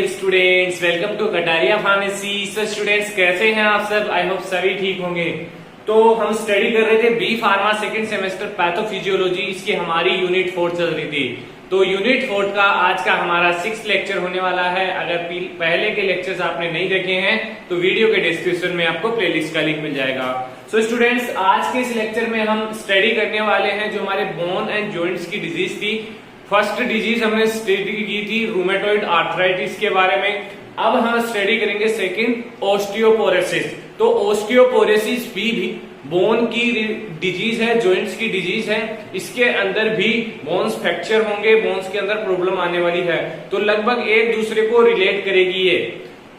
Students, welcome to Kataria pharmacy. So students, कैसे हैं आप सब? आई होप सभी ठीक होंगे। तो हम स्टडी कर रहे थे B pharma second semester pathophysiology. इसकी हमारी यूनिट 4 चल रही थी। तो यूनिट 4 का आज का हमारा 6th लेक्चर होने वाला है। अगर पहले के लेक्चर्स आपने नहीं देखे हैं तो वीडियो के डिस्क्रिप्शन में आपको प्लेलिस्ट का लिंक मिल जाएगा। सो स्टूडेंट्स, आज के इस लेक्चर में हम स्टडी करने वाले हैं जो हमारे बोन एंड जॉइंट्स की डिजीज थी। फर्स्ट डिजीज हमने स्टडी की थी रूमेटॉइड आर्थराइटिस के बारे में। अब हम स्टडी करेंगे सेकंड ऑस्टियोपोरोसिस। तो ऑस्टियोपोरोसिस भी बोन की डिजीज है, जॉइंट्स की डिजीज है। इसके अंदर भी बोन्स फ्रैक्चर होंगे, बोन्स के अंदर प्रॉब्लम आने वाली है। तो लगभग एक दूसरे को रिलेट करेगी ये।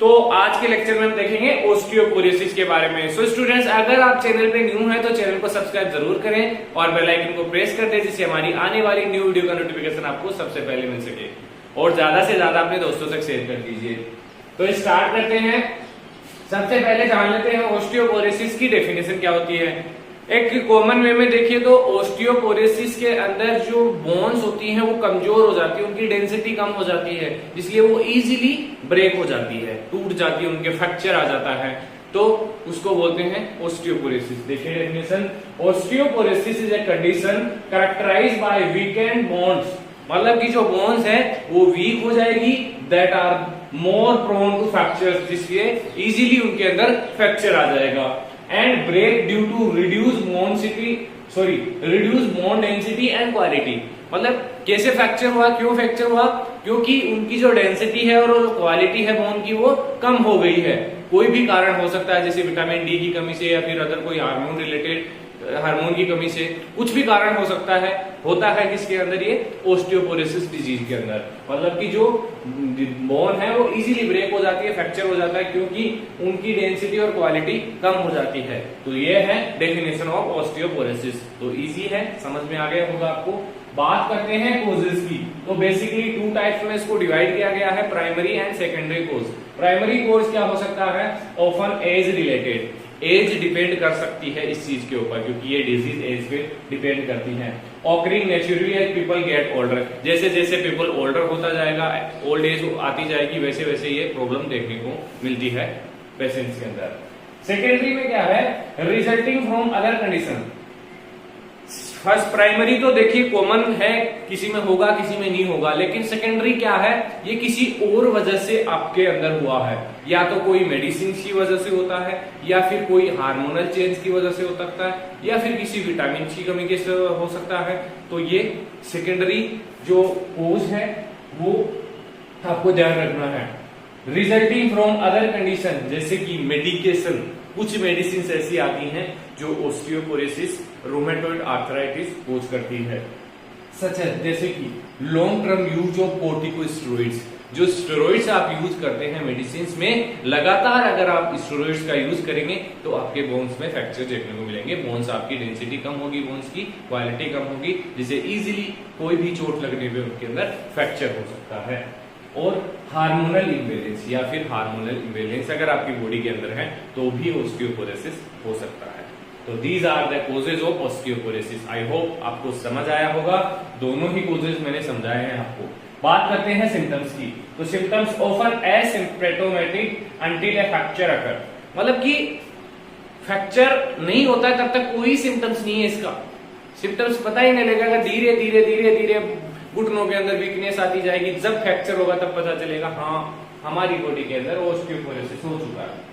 तो आज के लेक्चर में हम देखेंगे ऑस्टियोपोरोसिस के बारे में। सो स्टूडेंट्स, अगर आप चैनल पे न्यू हैं तो चैनल को सब्सक्राइब जरूर करें और बेल आइकन को प्रेस कर दें, जिससे हमारी आने वाली न्यू वीडियो का नोटिफिकेशन आपको सबसे पहले मिल सके। और ज्यादा से ज्यादा अपने दोस्तों तक शेयर कर दीजिए। तो स्टार्ट करते हैं। सबसे पहले जान लेते हैं ऑस्टियोपोरोसिस की डेफिनेशन क्या होती है। एक कॉमन वे में देखिए तो ऑस्टियोपोरोसिस के अंदर जो बोन्स होती हैं वो कमजोर हो जाती है, उनकी डेंसिटी कम हो जाती है, इसलिए वो इजीली ब्रेक हो जाती है, टूट जाती है, उनके फ्रैक्चर आ जाता है। तो उसको बोलते हैं ऑस्टियोपोरोसिस। देखिए definition, osteoporosis is a condition characterized by weakened bones. मतलब कि जो बोन्स है वो वीक हो जाएगी, that are more prone to fracture, जिससे इजीली उनके अंदर फ्रैक्चर आ जाएगा। And break due to reduce bone density and quality. मतलब कैसे फ्रैक्चर हुआ, क्यों फ्रैक्चर हुआ? क्योंकि उनकी जो डेंसिटी है और क्वालिटी है बोन की वो कम हो गई है। कोई भी कारण हो सकता है, जैसे विटामिन डी की कमी से या फिर अदर कोई हार्मोन की कमी से, कुछ भी कारण हो सकता है, होता है किसके अंदर, ये ऑस्टियोपोरोसिस डिजीज के अंदर। मतलब कि जो बोन है वो इजीली ब्रेक हो जाती है, फ्रैक्चर हो जाता है, क्योंकि उनकी डेंसिटी और क्वालिटी कम हो जाती है। तो ये है डेफिनेशन ऑफ ऑस्टियोपोरोसिस। तो इजी है, समझ में आ गया होगा आपको। बात करते हैं कोजेस की। तो बेसिकली 2 टाइप्स में इसको डिवाइड किया गया है, primary and secondary causes. Primary causes क्या हो सकता है? Often age related, age depend कर सकती है इस चीज के ऊपर, क्योंकि ये डिजीज एज पे डिपेंड करती है। Occurring naturally as people get older, जैसे जैसे पीपल ओल्डर होता जाएगा, ओल्ड एज आती जाएगी, वैसे वैसे ये प्रॉब्लम देखने को मिलती है पेशेंट्स के अंदर। सेकेंडरी में क्या है? Resulting from other condition. First primary तो देखिए कॉमन है, किसी में होगा किसी में नहीं होगा, लेकिन सेकेंडरी क्या है? ये किसी और वजह से आपके अंदर हुआ है, या तो कोई मेडिसिन की वजह से होता है, या फिर कोई हार्मोनल चेंज की वजह से हो सकता है, या फिर किसी विटामिन की कमी के से हो सकता है। तो ये सेकेंडरी जो कोज है वो आपको ध्यान रखना है। रिजल्टिंग फ्रॉम अदर कंडीशन, जैसे कि मेडिकेशन, कुछ मेडिसिन ऐसी आती हैं जो ऑस्टियोपोरोसिस, रूमेटॉइड आर्थराइटिस कोज करती है, सच है जैसे कि long term use of corticosteroids. जो स्टेरॉइड्स आप यूज करते हैं मेडिसिन में, लगातार अगर आप स्टेरॉइड्स का यूज करेंगे तो आपके बोन्स में फ्रैक्चर देखने को मिलेंगे। बोन्स आपकी डेंसिटी कम होगी, बोन्स की क्वालिटी कम होगी, जिससे इजीली कोई भी चोट लगने पे उनके अंदर फ्रैक्चर हो सकता है। और हार्मोनल इम्बैलेंस या फिर हार्मोनल इम्बैलेंस अगर आपकी बॉडी के अंदर है तो भी ऑस्टियोपोरोसिस हो सकता है। तो these are the causes of osteoporosis. I hope आपको समझ आया होगा। दोनों ही कोजेज मैंने समझाए हैं आपको। बात करते हैं सिम्टम्स की। तो सिम्टम्स ऑफन एसिम्प्टोमेटिक अंटिल ए फ्रैक्चर अकर। मतलब कि फ्रैक्चर नहीं होता है तब तक कोई सिम्टम्स नहीं है इसका। सिम्टम्स पता ही नहीं लगेगा, धीरे धीरे धीरे धीरे घुटनों के अंदर वीकनेस आती जाएगी। जब फ्रैक्चर होगा तब पता चलेगा हाँ हमारी बॉडी के अंदर ऑस्टियोपोरोसिस हो चुका है।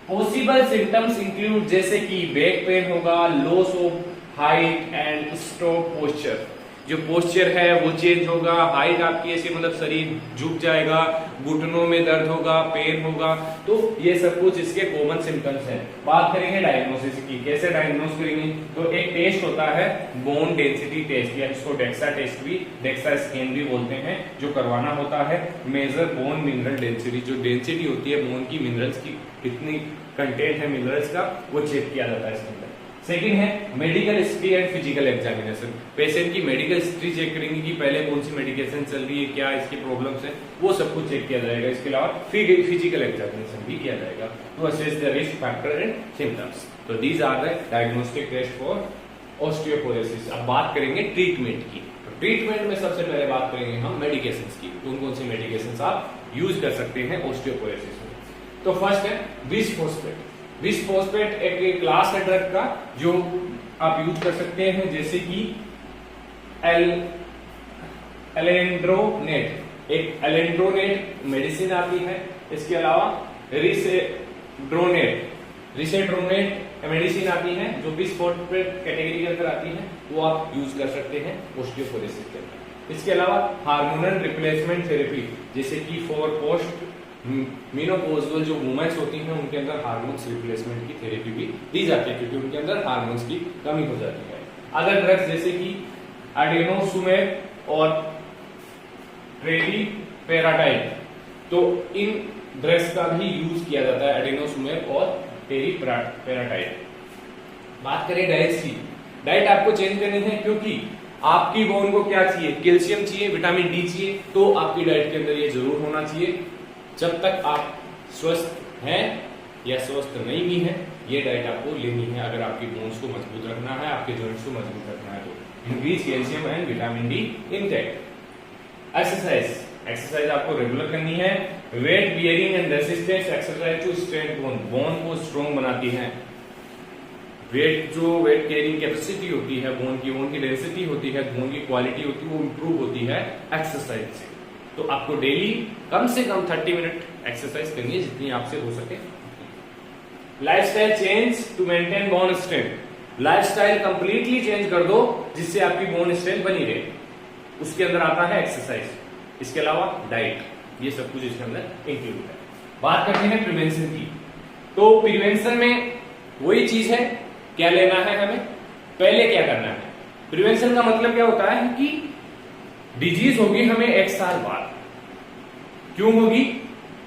पॉसिबल सिम्टम्स इंक्लूड जैसे कि बैक पेन होगा, loss of height and stop posture. जो पोस्चर है वो चेंज होगा, हाइट आपकी ऐसी मतलब शरीर झुक जाएगा, घुटनों में दर्द होगा, पेन होगा। तो ये सब कुछ इसके कॉमन सिम्टम्स हैं। बात करेंगे डायग्नोसिस की, कैसे डायग्नोस करेंगे? तो एक टेस्ट होता है बोन डेंसिटी टेस्ट, या इसको डेक्सा टेस्ट भी, डेक्सा स्कैन भी बोलते हैं, जो करवाना होता है। मेजर बोन मिनरल डेंसिटी, जो डेंसिटी होती है बोन की, मिनरल्स की कितनी कंटेंट है मिनरल्स का, वो चेक किया जाता है इसके अंदर। सेकंड है medical history and physical examination. Patient की मेडिकल हिस्ट्री चेक करेंगे कि पहले कौन सी मेडिकेशन चल रही है, क्या इसकी प्रॉब्लम्स है, वो सब कुछ चेक किया जाएगा। इसके अलावा फिजिकल एग्जामिनेशन भी किया जाएगा to assess the risk factor and symptoms. तो these are the diagnostic test for osteoporosis. अब बात करेंगे ट्रीटमेंट की। तो ट्रीटमेंट में सबसे पहले बात करेंगे हम मेडिकेशंस की। कौन कौन सी मेडिकेशंस आप यूज कर सकते हैं ऑस्टियोपोरोसिस में। तो फर्स्ट है बिसफॉस्फेट। बिसफॉस्फेट एक क्लास है ड्रग का जो आप यूज कर सकते हैं, जैसे कि एलेंड्रोनेट, एक एलेंड्रोनेट मेडिसिन आती है। इसके अलावा रिसेड्रोनेट मेडिसिन आती है जो बिसफॉस्फेट कैटेगरी के अंदर आती है, वो आप यूज कर सकते हैं ऑस्टियोपोरोसिस के अंदर। इसके अलावा हार्मोनल रिप्लेसमेंट थेरेपी, जैसे कि फॉर पोस्ट मेनोपॉजल जो वुमेन्स होती हैं उनके अंदर हार्मोन्स रिप्लेसमेंट की थेरेपी भी दी जाती है, क्योंकि उनके अंदर हार्मोन्स की कमी हो जाती है। अदर ड्रग्स जैसे कि एडेनोसुमेब और टेरीपेराटाइड, तो इन ड्रग्स का भी यूज किया जाता है, एडेनोसुमेब और टेरीपेराटाइड। बात करें डाइट की, डाइट आपको चेंज करनी है, क्योंकि आपकी बोन को क्या चाहिए, कैल्शियम चाहिए, विटामिन डी चाहिए, तो आपकी डाइट के अंदर ये जरूर होना चाहिए। जब तक आप स्वस्थ हैं या स्वस्थ नहीं भी हैं, ये डाइट आपको लेनी है अगर आपकी बोन्स को मजबूत रखना है, आपके जॉइंट्स को मजबूत रखना है। तो increase calcium and vitamin D intake. Exercise आपको रेगुलर करनी है। Weight bearing and resistance exercise to strength bone, bone को स्ट्रॉन्ग बनाती है। वेट कैरिंग कैपेसिटी होती है बोन की डेंसिटी होती है, बोन की क्वालिटी होती है, वो इंप्रूव होती है एक्सरसाइज से। तो आपको डेली कम से कम 30 मिनट एक्सरसाइज करनी है, जितनी आपसे हो सके। Lifestyle change to maintain bone strength, lifestyle completely change कर दो जिससे आपकी बोन स्ट्रेंथ बनी रहे। उसके अंदर आता है एक्सरसाइज, इसके अलावा डाइट, ये सब कुछ इसके अंदर इंक्लूड है। बात करते हैं प्रिवेंशन की। तो प्रिवेंशन में वही चीज है, क्या लेना है हमें, पहले क्या करना है। प्रिवेंशन का मतलब क्या होता है कि डिजीज होगी हमें 1 साल बाद। क्यों होगी,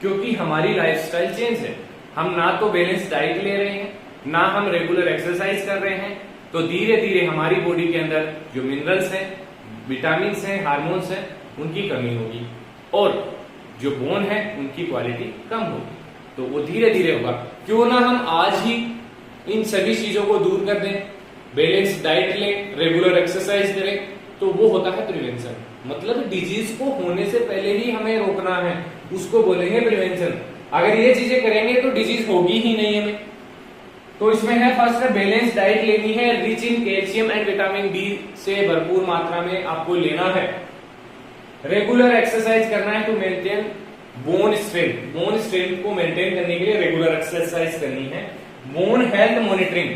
क्योंकि हमारी लाइफस्टाइल चेंज है। हम ना तो बैलेंस डाइट ले रहे हैं, ना हम रेगुलर एक्सरसाइज कर रहे हैं, तो धीरे धीरे हमारी बॉडी के अंदर जो मिनरल्स हैं, विटामिन हैं, हार्मोन्स हैं, उनकी कमी होगी और जो बोन है उनकी क्वालिटी कम होगी। तो वो धीरे धीरे होगा। क्यों ना हम आज ही इन सभी चीजों को दूर कर दें, बैलेंस डाइट लें, रेगुलर एक्सरसाइज करें, तो वो होता है प्रिवेंशन। मतलब डिजीज को होने से पहले ही हमें रोकना है, उसको बोलेंगे प्रिवेंशन। अगर ये चीजें करेंगे तो डिजीज होगी ही नहीं हमें। तो इसमें है फर्स्ट है बैलेंस डाइट लेनी है, rich in calcium and vitamin D से भरपूर मात्रा में आपको लेना है। रेगुलर एक्सरसाइज करना है to maintain bone strength, bone strength को मेंटेन करने के लिए रेगुलर एक्सरसाइज करनी है। Bone health monitoring,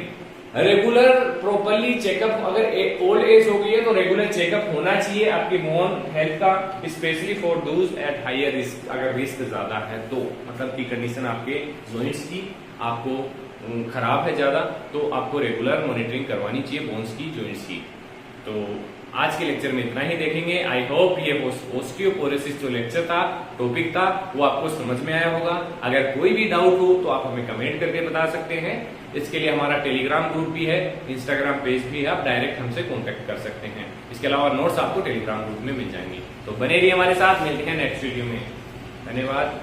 regular properly checkup, अगर ओल्ड एज हो गई है तो रेगुलर चेकअप होना चाहिए आपकी बोन हेल्थ का, specially for those at higher risk. अगर रिस्क ज्यादा है तो मतलब की कंडीशन आपके जॉइंट्स की आपको खराब है ज्यादा, तो आपको रेगुलर मॉनिटरिंग करवानी चाहिए बोन्स की, जॉइंट्स की। तो आज के लेक्चर में इतना ही देखेंगे। आई होप ये ऑस्टियोपोरोसिस जो लेक्चर था, टॉपिक था, वो आपको समझ में आया होगा। अगर कोई भी डाउट हो तो आप हमें कमेंट करके बता सकते हैं। इसके लिए हमारा टेलीग्राम ग्रुप भी है, इंस्टाग्राम पेज भी है, आप डायरेक्ट हमसे कांटेक्ट कर सकते हैं। इसके अलावा नोट्स आपको टेलीग्राम ग्रुप में मिल जाएंगे। तो बने रहिए हमारे साथ, मिलते हैं नेक्स्ट वीडियो में। धन्यवाद।